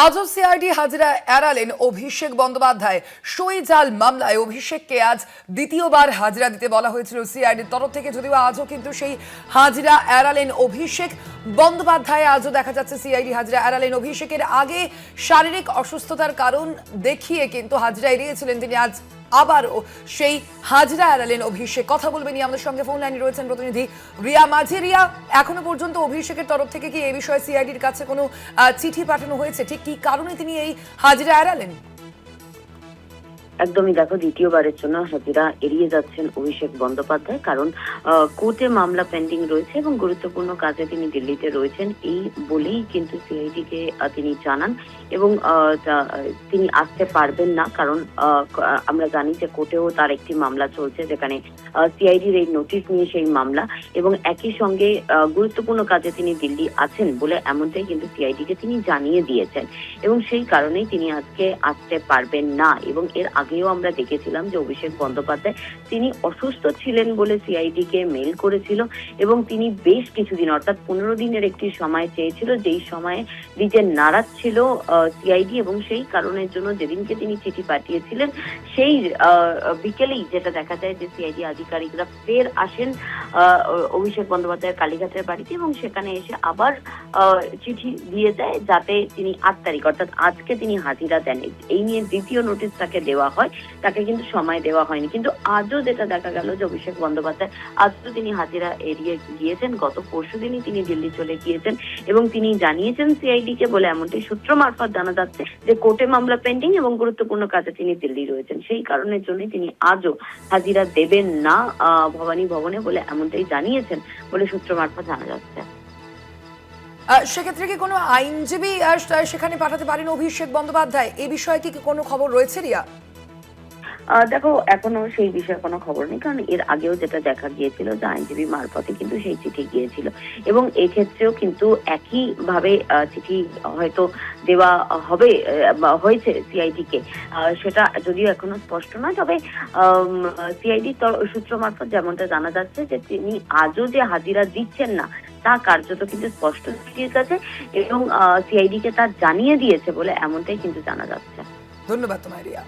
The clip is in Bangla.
আজও সিআইডি হাজিরা এড়ালেন অভিষেক বন্দ্যোপাধ্যায়। সই জাল মামলায় অভিষেককে আজ দ্বিতীয়বার হাজিরা দিতে বলা হয়েছিল সিআইডির তরফ থেকে, যদিও আজও কিন্তু সেই হাজিরা এড়ালেন অভিষেক বন্দ্যোপাধ্যায়। আজও দেখা যাচ্ছে সিআইডি হাজিরা এড়ালেন অভিষেকের। আগে শারীরিক অসুস্থতার কারণ দেখিয়ে কিন্তু হাজিরা এড়িয়েছিলেন তিনি, আজ আবারও সেই হাজিরা এড়ালেন অভিষেক। কথা বলবেন আমাদের সঙ্গে ফোন লাইনে রয়েছেন প্রতিনিধি রিয়া মাঝি। রিয়া, এখনো পর্যন্ত অভিষেকের তরফ থেকে কি এই বিষয়ে সিআইডির কাছে কোনো চিঠি পাঠানো হয়েছে? ঠিক কি কারণে তিনি এই হাজিরা এড়ালেন? একদমই, দেখো, দ্বিতীয়বারের জন্য হাজিরা এড়িয়ে যাচ্ছেন অভিষেক বন্দ্যোপাধ্যায়, কারণ কোর্টে মামলা পেন্ডিং রয়েছে এবং গুরুত্বপূর্ণ কাজে তিনি দিল্লিতে রয়েছেন, এই বলেই কিন্তু সিআইডি কে তিনি জানান এবং তিনি আসতে পারবেন না। কারণ আমরা জানি যে কোর্টেও তার একটি মামলা চলছে, যেখানে সিআইডির এই নোটিশ নিয়ে সেই মামলা, এবং একই সঙ্গে গুরুত্বপূর্ণ কাজে তিনি দিল্লি আছেন বলে এমনটাই কিন্তু সিআইডি কে তিনি জানিয়ে দিয়েছেন, এবং সেই কারণেই তিনি আজকে আসতে পারবেন না। এবং এর আগেও আমরা দেখেছিলাম যে অভিষেক বন্দ্যোপাধ্যায় তিনি অসুস্থ ছিলেন বলে সিআইডি কে মেইল করেছিল, এবং তিনি বেশ কিছুদিন অর্থাৎ 15 দিনের একটি সময় চেয়েছিল, যেই সময়ে দিতে নারাজ ছিল সিআইডি, এবং সেই কারণের জন্য যেদিনকে তিনি চিঠি পাঠিয়েছিলেন সেই বিকেলেই যেটা দেখা যায় যে সিআইডি আধিকারিকরা ফের আসেন অভিষেক বন্দ্যোপাধ্যায়ের কালীঘাটের বাড়িতে, এবং সেখানে এসে আবার চিঠি দিয়ে যায় যাতে তিনি 8 তারিখ অর্থাৎ আজকে তিনি হাজিরা দেন। এই নিয়ে দ্বিতীয় নোটিশ তাকে দেওয়া হয়, তাকে কিন্তু সময় দেওয়া হয়নি। কিন্তু আজও যেটা দেখা গেল যে অভিষেক বন্দ্যোপাধ্যায় আজও তিনি হাজিরা এড়িয়ে গিয়েছেন। গত পরশুদিনই তিনি দিল্লি চলে গিয়েছেন এবং তিনি জানিয়েছেন সিআইডি কে বলে এমনটাই সূত্র মারফত জানা যাচ্ছে যে কোর্টে মামলা পেন্ডিং এবং গুরুত্বপূর্ণ কাজে তিনি দিল্লি রয়েছেন। সেই কারণের জন্য তিনি আজও হাজিরা দেবেন না ভবানী ভবনে বলে এমনটাই জানিয়েছেন বলে সূত্র মারফত জানা যাচ্ছে। সেক্ষেত্রে কি কোনো আইনজীবী সেখানে পাঠাতে পারেন অভিষেক বন্দ্যোপাধ্যায়? এই বিষয়ে কি কোনো খবর রয়েছে রিয়া? দেখো, এখনো সেই বিষয়ে কোনো খবর নেই, কারণ এর আগেও যেটা দেখা গিয়েছিল যে আইনজীবী মারফতে কিন্তু সেই চিঠি গিয়েছিল, এবং এক্ষেত্রেও কিন্তু একই ভাবে চিঠি হয়তো দেওয়া হবে বা হয়েছে সিআইডি কে, সেটা যদিও এখনো স্পষ্ট নয়। তবে সিআইডি সূত্র মারফত যেমনটা জানা যাচ্ছে যে তিনি আজও যে হাজিরা দিচ্ছেন না তা কার্যত কিন্তু স্পষ্ট সিআইডির কাছে, এবং সিআইডি কে তা জানিয়ে দিয়েছে বলে এমনটাই কিন্তু জানা যাচ্ছে। ধন্যবাদ তোমায় রিয়া।